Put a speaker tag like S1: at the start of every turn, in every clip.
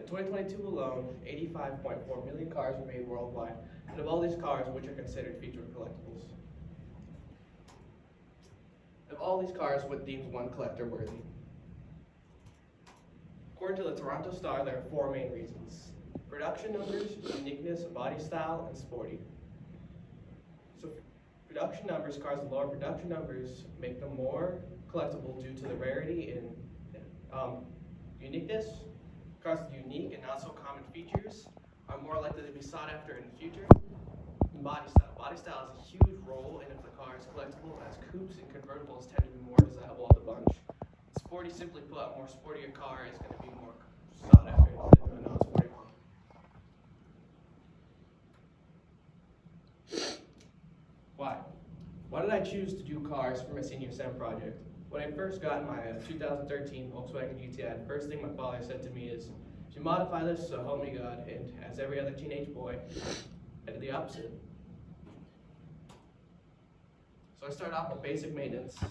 S1: 2022 alone, 85.4 million cars were made worldwide. And of all these cars, which are considered featured collectibles? Of all these cars, what deems one collector worthy? According to the Toronto Star, there are four main reasons: production numbers, uniqueness, body style, and sporty. So production numbers, cars with lower production numbers make them more collectible due to the rarity and uniqueness. Cars with unique and not so common features are more likely to be sought after in the future. And body style. Body style has a huge role in if the car is collectible, as coupes and convertibles tend to be more desirable of the bunch. Sporty, simply put, a more sportier car is going to be more sought after than a non-sporty one. Why? Why did I choose to do cars for my senior STEM project? When I first got my 2013 Volkswagen GTI, the first thing my father said to me is, "You should modify this, so help me God." And as every other teenage boy, I did the opposite. So I started off with basic maintenance,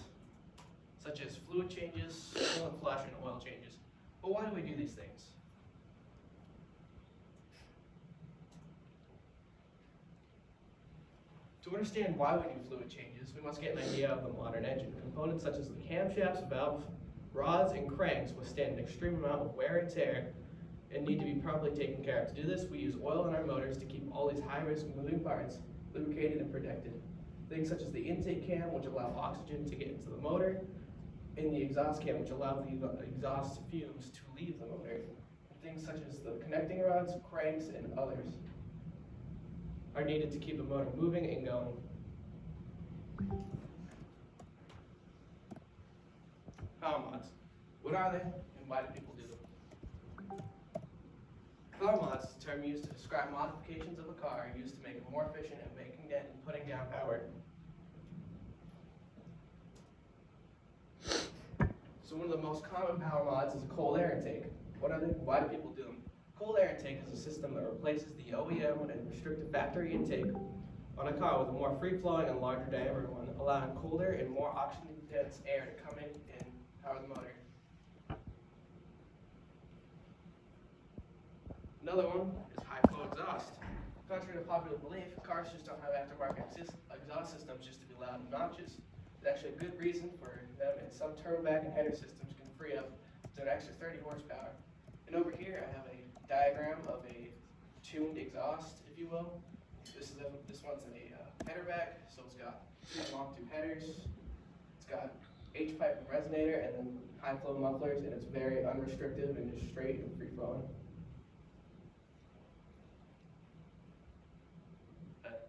S1: such as fluid changes, coolant flush, and oil changes. But why do we do these things? To understand why we do fluid changes, we must get an idea of the modern engine. Components such as the camshafts, valve, rods, and cranks withstand an extreme amount of wear and tear and need to be properly taken care of. To do this, we use oil in our motors to keep all these high-risk moving parts lubricated and protected. Things such as the intake cam, which allow oxygen to get into the motor, and the exhaust cam, which allows the exhaust fumes to leave the motor. Things such as the connecting rods, cranks, and others are needed to keep the motor moving and going. Power mods. What are they, and why do people do them? Power mods is a term used to describe modifications of a car used to make it more efficient at making and putting down power. So one of the most common power mods is a cold air intake. What are they? Why do people do them? Cold air intake is a system that replaces the OEM and restricted factory intake on a car with a more free-flowing and larger diameter one, allowing colder and more oxygen-dense air to come in and power the motor. Another one is high-flow exhaust. Contrary to popular belief, cars just don't have aftermarket exhaust systems just to be loud and obnoxious. There's actually a good reason for them, and some turn-back and header systems can free up to an extra 30 horsepower. And over here, I have a diagram of a tuned exhaust, if you will. This one's a header back, so it's got two long tube headers. It's got H-pipe and resonator, and then high-flow mufflers, and it's very unrestricted and just straight and free-flowing.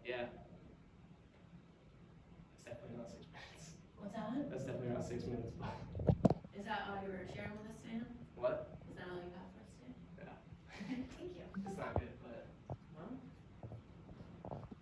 S1: Yeah. That's definitely not 6 minutes.
S2: What's that?
S1: That's definitely not 6 minutes.
S2: Is that all you were sharing with us